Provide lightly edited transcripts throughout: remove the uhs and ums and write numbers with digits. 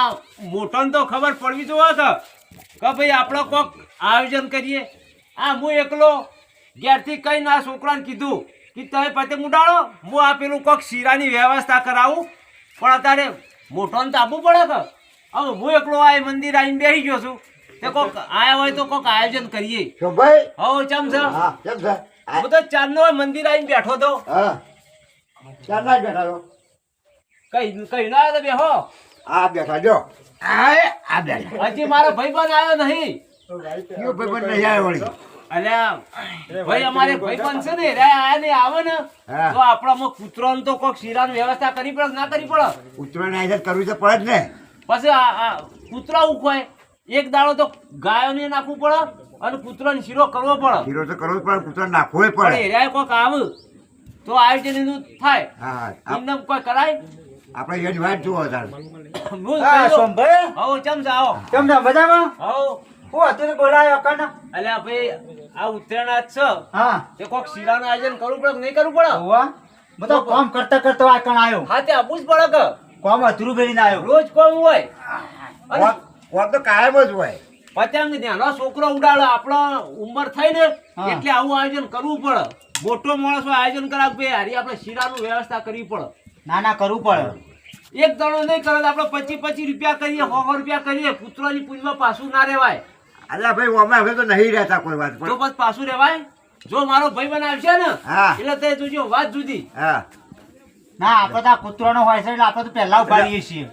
આ મોટોને તો ખબર પડવી જોઈએ કે ભાઈ આપણે કોક આયોજન કરીએ. આ હું એકલો ઘેરથી કઈ ના છોકરાને કીધું કે તમે પતંગ ઉડાડો, હું આ પેલું કોક શીરાની વ્યવસ્થા કરાવું. પણ અત્યારે મોટોને તો આપવું પડે કે હવે હું એકલો આ મંદિર આવીને બેસી ગયો છું. તે કોક આયા હોય તો કોક આયોજન કરીએ. ભાઈ હો ચમ છે? હા કેમ છે? હું તો ચાંદનો મંદિર આવીને બેઠો તો. હા ચાલ ના બેઠા છો. કઈ ના આવ્યો બેહો. આ બેઠા જો. આ બેઠા. હજી મારો ભાઈબંધ આવ્યો નહીં. કયો ભાઈબંધ નહીં આવ્યો વળી? અલ્યા ભાઈ અમારે ભાઈબંધ છે ને રે આયા ને આવે ને હા. તો આપણામાં કૂતરાને તો કોક શીરાની વ્યવસ્થા કરવી પડે કે ના કરવી પડે? ઉત્તરાયણ આયોજન કરવું તો પડે જ ને. પછી આ કૂતરા ઉખવાય એક દાડો તો ગાયોને નાખવું પડે અને કૂતરાને શીરો કરવો પડે. હીરો તો કરવો જ પડે, કૂતરા નાખવો પણ પડે. એરિયા કોક આવે તો આયોજન એનું થાય. હા એમને કોઈ કરાય? આપણે એની વાત જુઓ તાર. હું હા કહ્યું, સોમભાઈ હઉ ચમ જાઓ. કેમ છો મજામાં? હઉ હું અત્યારે બોલાયો કાના. અલ્યા ભાઈ આ ઉત્તરાયણ જ છે હા તે કોક શીરાનું આયોજન કરવું પડે કે નહીં કરવું પડે? હોવા હું તો કામ કરતા કરતા આ કણ આવ્યો. હા તે આપવું જ પડે કે કામ અધૂરું બેરીને આવ્યો. રોજ કોમ હોય. અને કોક તો કાયમ જ હોય. પતંગ નાનો છોકરો ઉડાડે આપણો ઉંમર થઈ ને હા. એટલે આવું આયોજન કરવું પડે. મોટો માણસો આયોજન કરાવે ભાઈ હારી આપણે શીરાનું વ્યવસ્થા કરવી પડે. ના ના કરવું પડે. એક દડો નહીં કરે તો આપણે 25 રૂપિયા કરીએ, 100 રૂપિયા કરીએ. પુત્રની પૂજમાં પાછું ના રહેવાય. અલ્યા ભાઈ અમે હવે તો નહીં રહેતા કોઈ વાત જો પર. બસ પાછું રહેવાય. જો મારો ભાઈ બનાવશે ને હા. એટલે તે જોજો વાત જુદી. હા ના આપણે તો આ કૂતરાનો હોય છે એટલે આપણે તો પહેલા ઉપાડીએ છીએ.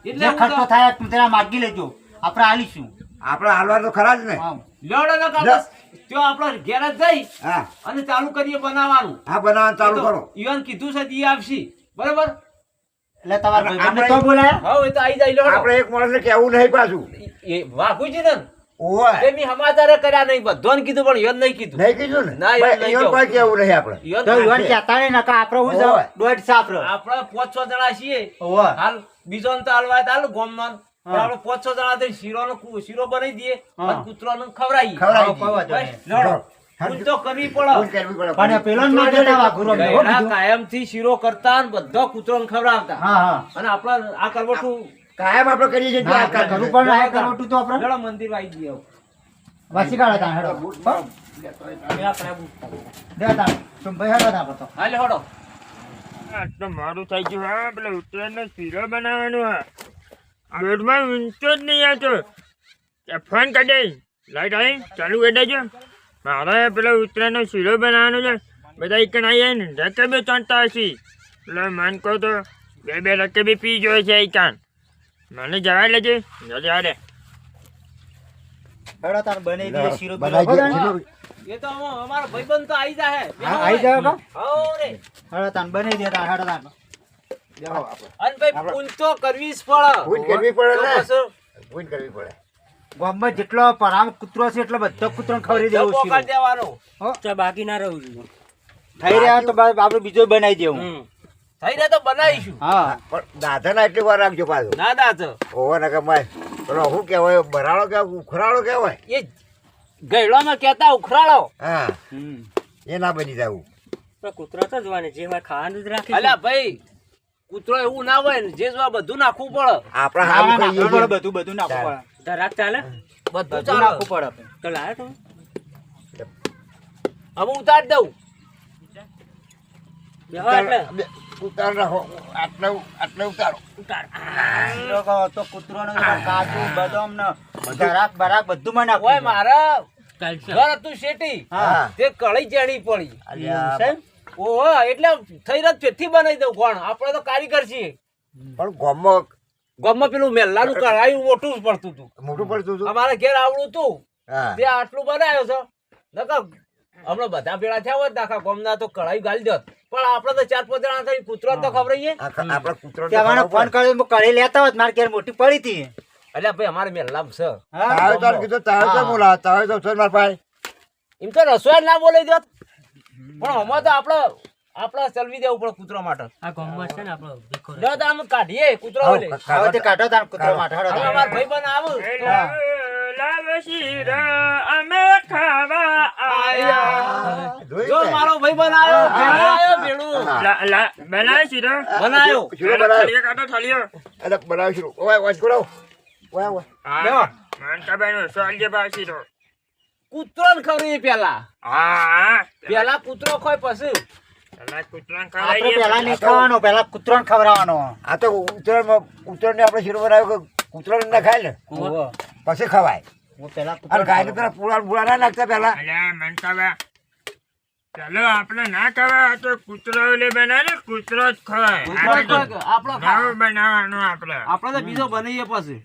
એટલે જે હું ખર્ચો તો થાય તમે તેના માગી લેજો, આપણે આલીશું. આપણે હાલવા તો ખરા જ ને. આમ. લેવડો ને કાપસ ત્યાં આપણો ઘેર જ જઈ હા અને ચાલુ કરીએ બનાવવાનું. હા બનાવવાનું ચાલુ કરો. ઈવન કીધું છે દી આવશી બરોબર. એટલે તમારા આપણે- ભાઈબંધને તો બોલાયા. હવે એ તો આવી જાય લેવડો. આપણે એક માણસને કહેવું નહીં પાછું. એ વાઘુજી ને ઓય તે મેં સમાચાર કર્યા નહીં, બધાને કીધું પણ ઈવન નહીં કીધું. નહીં કીધું ને ના, એવું નહીં ભાઈ, કહું. કોઈ કહેવું નહીં આપણે. ઈવન તો ઈવન પાસે. કહેતા નહીં નકા આપણે હું ઓય. દોઢ સાપ રહ્યો. આપણે 5-6 જણા છીએ. હોવે. હાલ બીજો ને તો હાલવા તો હાલ ગોમનો. પણ હા. આપણે 5-6 જણા થઈને શીરો બનાવી દઈએ હા. અને કૂતરાને ખવડાવીએ. ખવડાવી હા, કોઈ વાંધો બસ, નહીં. લડો. પૂંછ તો કરવી પડે. પૂંછ કરવી પડે. પણ પેલો જ ના જતા વાઘુરો અમને, હો ગયડા કીધું. કાયમથી શીરો કરતા ને બધા કૂતરાને ખવડાવતા. હા હા અને આપણે આ કરવટું કાયમ આપણે કરીએ છીએ. ના, આ કામ કરવું પણ આ કરવટું તો આપણે લડો મંદિર આવી જઈએ. વાસી કાઢે તા હેડો. હો? પેલા આપણે બૂટ. દે તા સોમભાઈ હેડો તા આપણે તો. હાલે હડો. આ તો મારું થઈ ગયું હા પેલા ઉત્તરાયણનો શીરો બનાવવાનો હા બેડમાં ઊંચો જ નહીં આવતો ત્યાં ફોન કરી દઈ લાઈટ આવી ચાલુ કરી દેજો મારે પેલો ઉત્તરાયણનો શીરો બનાવવાનો છે બધા એક આવી ને રકેબી ચણતા હશે એટલે મન કહો તો બે રકેબી પી જોઈએ છે એ કાન મને જવા લેજે જલ્દી હાલે હેડો તાર બનાવી દે શીરો બનાવી પેલો. દે, હો, શીરો. એ તો અમારો ભાઈબંધ તો આવી જાય. હા, આવી જાઓ કા? હો રે. હેડો તાર બનાવી દે તાર હેડો તાર. બેહો આપણે. અને ભાઈ પૂંછ તો કરવી જ પડે. પૂંછ કરવી પડે તો ને. પછી પૂંછ કરવી પડે. ગામમાં જેટલો પરામ કૂતરો છે એટલો બધો કૂતરોને ખવડાવી દેવો ધક્કો શીરો. કરી દેવાનો. બાકી ના રહું છું થઈ રહ્યા તો આપણે બીજો બનાવી દેવું. થઈ રહે તો બનાવીશું. હા પણ દાદાના એટલી વાર રાખજો પાછું. ના દાદ ઓવો ને કે માય પેલો શું કહેવાય બરાડો કહેવાય ઉખરાડો કહેવાય. એ ગયડોમાં કહેતા ઉખરાળો. હા હમ. એ ના બની જવું. કૂતરા તો જોવાની જે હોય ખાવાનું જ રાખે અલ્યા ભાઈ કૂતરો એવું ના હોય ને જે જોવા બધું નાખવું પડે. આપણે ના, હારું ના, કહીએ નાખવું પડે, છીએ. બધું નાખવું પડે. રાખ ચાલે બધું બધું ચાલે. નાખવું પડે આપણે. તો લાવે તો હવે ઉતારી દઉં. બેહો એટલે ઉતાર રાખો. આટલે ઉતારો. શીરો કહો તો કૂતરોને કાજુ બદામ ને ધરાક બરાક બધું માં નાખવું ઓય છે. મારા ચાલશે ઘર હતું શેટી. હા તે કળી ચેડી પડી. અલ્યા, સાહેબ? ઓહો એટલે થઈ રાત ફેરથી બનાવી દઉં કોણ આપણે તો કારીગર છીએ. પણ ગામમાં ગામમાં પેલું મેલ્લાનું કઢાયું મોટું જ પડતું હતું. મોટું પડતું હતું. અમારે ઘેર આવડું હતું હા તે આટલું બનાવ્યો છે. નકર હમણાં બધા ભેળા થયા હોત ને આખા ગામના તો કઢાઈ ગાલી દેત. પણ આપણે તો 4-5 જણા થઈ કૂતરો તો ખવડાવીએ. આપણે કૂતરો કહેવાનો ફોન કર્યો હું કરી લેતા હોત મારે ઘેર મોટી પડી હતી. એટલે ભાઈ અમારે મેલ્લામ છે. હા, તાવે તો કીધું તાવે તો હા. બોલા તાવે તો છે મારા ભાઈ. એમ તો રસોઈ ના બોલાવી દેત પણ આમાં તો આપણે ચલવી દેવું પડે કૂતરો માટે. આ ગામમાં છે ને આપણો ભીખો જો તો આમ કાઢીએ કૂતરો હા, ઓલે. હવે તે કાઢો તાર કૂતરો માટે હેડો હવે તાર. અમારા ભાઈબંધ આવું તો હા. લાવ શીરો અમે ખાવા જોઈ જો ને? મારો ભાઈ બનાયો ભેળું બનાવે શીરો બનાયો શીરો બનાવ્યો. થળીએ કાઢો થળીએ અરે બનાવ શીરો. ઓય વાંચકોડાવ. ઓય ઓય. લેવો. મનકાભાઈનો સોલ્જે ભાવ શીરો કૂતરો ને ખવડાવીએ પેલા હા પેલા કૂતરો ખોય પછી પેલા કૂતરાને આપણે ખવડાવીએ. પેલા નહીં ખાવાનો, પેલા કૂતરાને ખવડાવવાનો. આ તો ઉત્તરાયણને આપણે શીરો બનાવ્યો કે કૂતરાને ના ખાય ને ઓહો. પછી ખવાય. હું પેલા અને કૂતરાને ગાયને ખવડાવું. પેલા પૂળા ના નાખતા પેલા. અલ્યા મનકાભા ચાલો આપણે ના ખવાય તો કૂતરો લે બનાવે કૂતરો જ ખવાય કૂતરો આપણે ખોય, આપણો નવો બનાવવાનો આપણે આપણે તો બીજો બનાવીએ પછી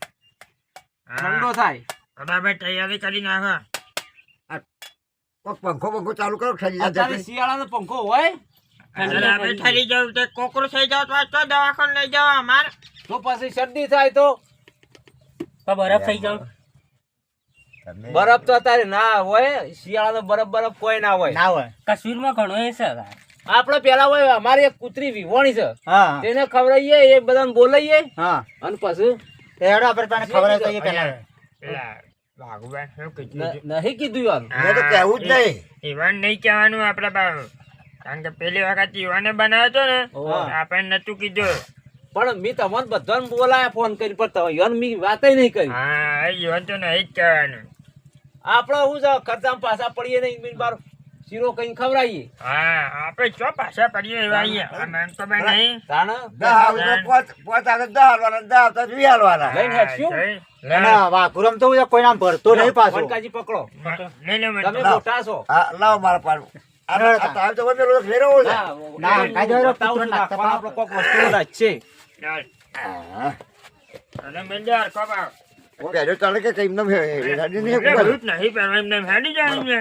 હા. ઠંડો થાય બરાબર તૈયારી કરી નાખો કોક પંખો બંખો ચાલુ કરો ઠરી જાય અત્યારે જલ્દી. શિયાળાનો પંખો હોય એટલે આપણે ઠરી જાવ તે કોકરું થઈ જાવ તો દવાખાને લઈ જાવ અમારે તો પછી શરદી થાય તો બરફ થઈ જાવ. તમે- બરફ તો અત્યારે ના હોય શિયાળાનો બરફ કોઈ ના હોય ના હોય. કશ્મીરમાં ઘણો એ છે આપણે પેલા હોય અમારી એક કૂતરી વિહોણી છે હા તેને ખવડાવીએ એ બધાને બોલાવીએ હા અને પછી હેડો આપણે તને ખવડાવી દઈએ પેલા. પેલા ભાગુભાઈ શું કીધું નહીં કીધું યાર મેં તો કહેવું જ નહીં. ઈવાન નહીં કહેવાનું આપડે બાબુ કારણ કે પેલી વખત ઈવાને બનાવ્યો હતો ને ઓહો. આપણને નતું કીધું પણ મેં તમને બધાને બોલાયા ફોન કરી પણ તમે યાર મેં વાતય નહીં કરી હા ઈવાન તો નહીં જ કહેવાનું આપણે શું છે ખર્ચામાં પાછા પડીએ નહીં મેં બાર શીરો કઈ ખવડાવીએ હા આપણે ચો પાછા પડીએ એવા અહીંયા આ મનકાભાઈ નહીં તાણ દહ આવે તો પોત આવે તો દહ હાલવાના, દહ આવતા તો વીસ હાલવાના. લઈને હેઠશું અને વાઘુરમ તો કોઈ નામ ભરતો નહીં પાછો. વનકાજી પકડો લઈ લે તમે મનકા. મોટા છો હા, લાવો મારા પાડું. આ તાવ તો કોઈ પેલો ઘેરો હોય છે. ના, કાંઈ જરૂર બતાવું છું, નાખતા પણ આપણે કોક વસ્તુ લાગશે ચાલ. હા. અને મેંદર કપાવ હું પહેર્યો ચાલે કે કઈ એમને રેડી નહીં એટલે કું. ભૂત નહીં પહેરવા એમને હેડી જાય એમને.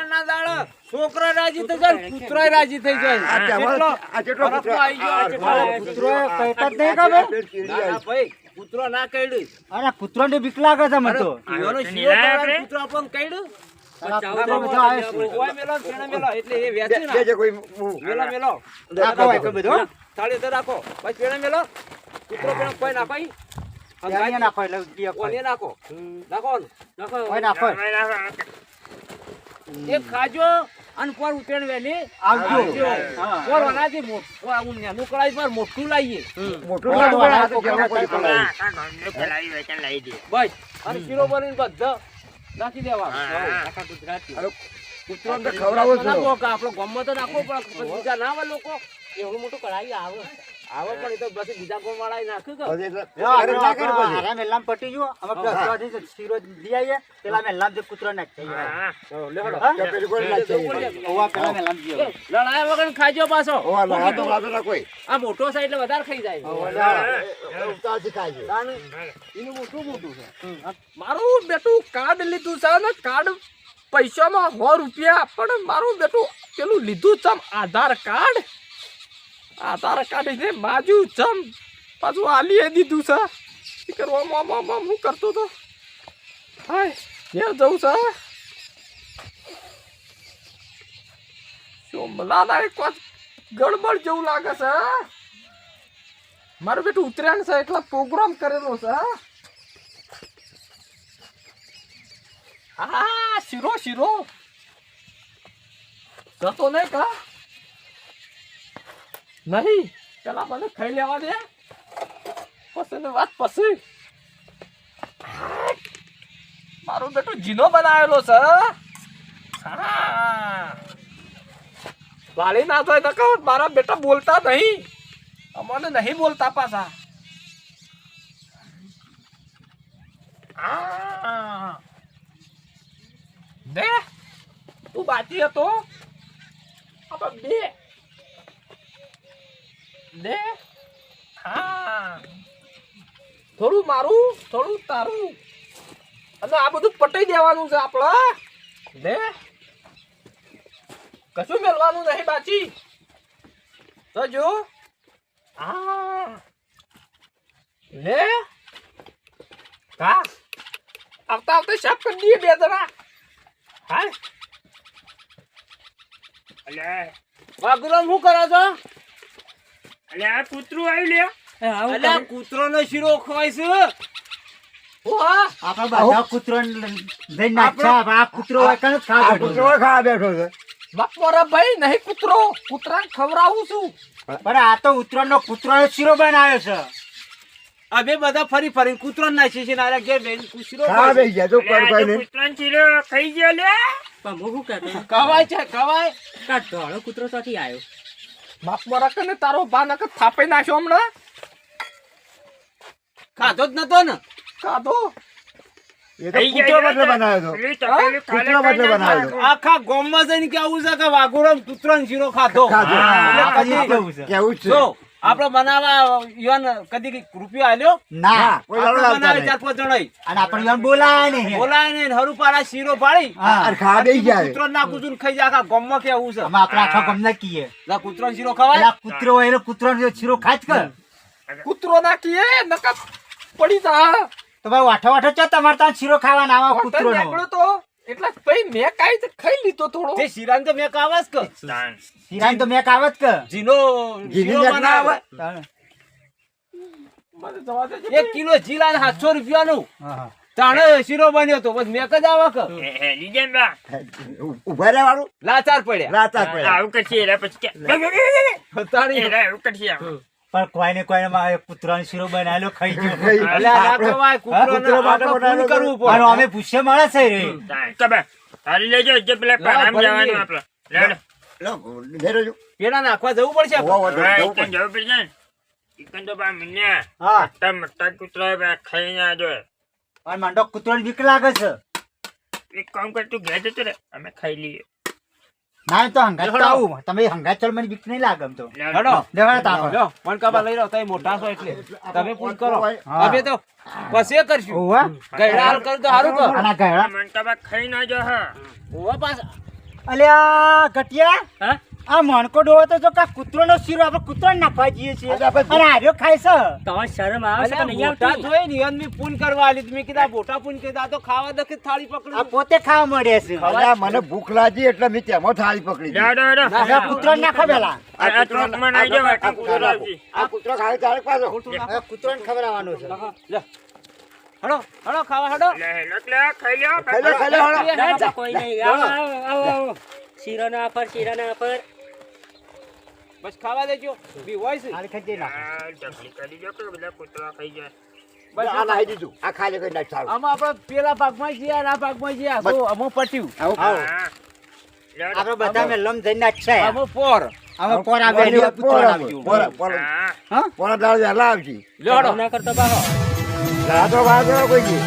ના દાડા છોકરો રાજી થઈ જાય કૂતરોય રાજી થઈ જાય આ કેટલો આ કેટલો ફરક તો આઈ ગયો, આ કેટલો. કૂતરો કહેતા જ નહીં ખબર. કીડી ના, આવી. ભાઈ કૂતરો ના કઈડ્યું અરે કૂતરાને બીક લાગે છે મને તો. ઈવાનો તો શીરો નિરાય કરવાનો આપણે? કૂતરો આપણને કઈડ્યું આ કૂતરો બધો આવે છે. ઓય મેલો ને છેણે મેલો એટલે એ વેચી જે ના જે કોઈ મેલો મેલો રાખો હોય કે બધો. થાળી તો રાખો પછી છેણે મેલો કૂતરો પેલો કોઈ નાખો ઈ. અહીંયા નાખો એટલે બીએ ઓને ખાય. નાખો નાખો ને. નાખો હોય નાખો. એક ખાજો અને પર ઉતરણ વેલી આવજો. હા. પર વનાજી નેનું કળાઈ પર મોટું લાવીએ મોટું લાડુ પણ આ તો કેવું પડી પડે. આખા ગામને ફેલાવી હોય ત્યાં લઈ દે. બસ અને શીરો બનીને બધા નાખી દેવા આખા ગુજરાતી કૂતરાને તો ખવડાવો જ નાખો પડે. કે આપણો ગામમાં તો નાખવો પણ પછી બીજા ના આવે લોકો એવડું મોટું કઢાઈ આવે આવે પણ એ તો પછી બીજા ગામ વાળા નાખ્યું કે પછી એટલે હા, અરે ના કરે પછી. આરા મેલ્લામાં પટી ગયો. હવે પ્લસવાથી શીરો લઈ આવીએ. પેલા મેલ્લામાં જે કૂતરો નાખી આવીએ. હા. લેહડો હા? કે પેલી કોઈ નાખી આવી. ઓવા પેલા મેલ્લામાં જઈએ. લડાયા વગર ખાજો પાછો ઓવા લાડુ તો લાડુ ના કોઈ. આ મોટો છે એટલે વધારે ખાઈ જાય ઉતાવળથી ખાય છે. તાણે એનું મોટું મોટું છે મારું બેટું કાર્ડ લીધું છે ને કાર્ડ પૈસામાં 100 રૂપિયા પણ મારું બેટું પેલું લીધું ચમ આધાર કાર્ડ ને બાજુ ચમ પાછું આલીએ દીધું છે ઈ કરવામાં હું કરતો તો હાય ઘેર જવું છે સોમલાના એક વાત ગડબડ જેવું લાગે છે મારું બેટું ઉતરાયણ છે એટલે પ્રોગ્રામ કરેલો છે હા શીરો જતો નહીં કા નહીં પેલા મને ખાઈ લેવા દે પછી ની વાત પછી મારું બેટું જીનો બનાવેલો છે હા વાલી ના થાય નકર મારા બેટા બોલતા નહીં અમને નહીં બોલતા પાછા હા દે તું બાકી હતો હવે બે દે હા થોડું મારું થોડું તારું અને આ બધું પટાઈ દેવાનું છે આપણે દે કશું મેળવાનું નહીં બાચી તો જો હા લે કા આવતા આવતા સાફ કરી દઈએ બે જણા હા અલ્યા વાઘુરામ શું કરો છો અલ્યા આ કૂતરું આવ્યું લે અલ્યા કૂતરો નો શીરો ખવાય છે ઓહા આપણે બધા કૂતરોને લઈને નાખ્યા. આ કૂતરો હોય કણ જ આ ખાવા કૂતરો બેઠો. ખાવા બેઠો છે બાપોરા ભાઈ નહીં કૂતરો કૂતરાને ખવડાવું છું પણ આ તો ઉત્તરાયણનો કૂતરોનો શીરો બનાવ્યો છે. અમે બધા ફરી ફરીને કૂતરો નાખીએ છીએ નારા ઘેર બેન કૂતરો ખાવા બેસી ગયા તો કોઈ કોઈ નહીં કૂતરાનો શીરો ખાઈ ગયો લે. પણ હું શું કહેતો કવાય છે કવાય કા ધોળો કૂતરો ત્યાંથી આવ્યો બાપોરા કને તારો બા નકર થાપી નાખ્યો હમણાં ખાધો જ નતો ને કાધો એ તો કૂતરો બદલે બનાવ્યો હતો પેલી તપેલી ખાલે કૂતરો બદલે ખાઈ બનાવ્યો નાખો. આખા ગામમાં જઈને કેવું છે કે વાઘોડો કૂતરાનો શીરો ખાધો ખાધો. હા, એટલે આ કદી- કેવું છે? કેવું જ છે જો આપણે બનાવવા યુવાન કદી કઈ રૂપિયો આલ્યો ના. કોઈ દાડો આપણે લાવતા બનાવે નહીં. 4-5 જણાય. અને આપણે એમ બોલાય નહીં. બોલાય ને હરું પાડા શીરો પાડી હા. અને ખાવા બેસી ગયા છે. કૂતરો નાખું છું ને ખાઈ જાય આખા ગામમાં કેવું છે આમાં આપણે આખા ગમને કીએ. લા કૂતરાનો શીરો એટલે ખવાય આ કૂતરો હોય એટલે કૂતરોનો શીરો ખાય જ કર. કૂતરો નાખીએ નકર પડી જા તો ભાઈ વાઠો વાઠો ચો તમારે ત્યાં શીરો ખાવાના આવા હોટલ કૂતરોનો. નીકળ્યો તો એટલે ભાઈ મેં કાંઈ તો ખાઈ લીધો થોડો તે શીરાને તો મેં કાવાસ કે તાણ. શીરાને તો મેં કાવત કે. જીનો ઘીની શીરો જાત ના આવે. બનાવે. મને જવા દેજો 1 કિલો જીલા ને 700 રૂપિયાનું હા, હા. તાણે શીરો બન્યો તો બસ મેં જ આવા કે હેલી જેમ બા. ઉભા રહેવાનું લાચાર પડ્યા રાતા પડ્યા આવું કરશે એરા પછી કે તાણી એરા એવું કરશે આવું. પણ કોઈને કોઈને માં કૂતરાનો શીરો બનાવેલો ખાઈ ગયો. ખાઈ. એટલે આ ના કહેવાય, કૂતરોને કૂતરો માટે આપણે પૂરું બનાવેલો કરવું અને પડે. અમે પૂછે મળે છે રે. તાણ. કબા તારી લેજો જે પેલા પારામ ભરી જવાનું લઈએ. આપણે. લેડો. લો, ઘેર જો. પેલા નાખવા જવું પડશે હોવા હોવા હા, જવું ઈકન પડે. જવું પડશે ને. ઈકન તો બા મિન્યા. હા. મોટા મોટા કૂતરા બા ખાઈને આ જો. અને માંડો કૂતરોને બીક લાગે છે. એક કામ કર તું ઘેર જતો રહે અમે ખાઈ લઈએ. ના તો હંગાત તો આવું. તમે હંગાત ચાલ મને બીક નહીં લાગે એમ તો. લેડો. હેડો લેવાડો તાકો. લો મન કાબા લઈ રહ્યો તમે મોટા છો એટલે તમે પૂછ કરો હા. અમે તો પછી કરશું ઓવા. ગયડા હાલ કર તો સારું કર અને ગયડા. મનકા બા ખાઈ ના જો હા. ઓવા પાછા અલ્યા ગટિયા હા આ મણકો ડોહો તો જો કા કૂતરોનો શીરો આપણે કૂતરોને નાખવા જઈએ છીએ અલ્યા ભાઈ, અને આર્યો ખાય છે. તમારે શરમ આવે છે કે નહીં મોટા આવતી જોઈ ને ઈવન મેં પૂન કરવા આલી મેં કીધા મોટા પૂન કીધા તો ખાવા દે કે થાળી આ પકડી પોતે ખાવા મળે છે. અલ્યા, મને ભૂખ લાગી એટલે મેં તેમાં થાળી પકડી દીધી. લેડો હેડો. ના, હવે કૂતરોને નાખો પેલા. આ આ ચોકમાં નાઈ જાવ, આ કૂતરો આવશે. આ કૂતરો ખાય તારે પાછો હવે કૂતરોને ખવડાવવાનું છે. લે હડો હડો ખાવા હડો લે હેડો લે ખાઈ લ્યો. ખાઈ લો, ખાઈ લો, હળો. ના, ના, કોઈ નહીં આવો આવો આવો આવો શીરો ના પર શીરા ના પર બસ ખાવા દેજો બી હોય છે હાલ ખાઈ નાખ. આ ઢગલી કરી દો કે બધા કૂતરા ખાઈ જાય. બસ આ નાખી દીધું. આ ખાલી કરી નાખ સારું. આમાં આપણે પેલા ભાગમાં છીએ આ ભાગમાં છીએ બસ. તો અમો પટ્યું આવું. હા. લેડો. આપણે બધા મેં લમ જઈને નાખશે. અમો પોર હવે પોર આવે એટલે કૂતરો આવી ગયું. હા. પોણા દાળ વહેલા આવશે. લેડો ના કરતો બાહો રાતો વાતો કોઈ દી.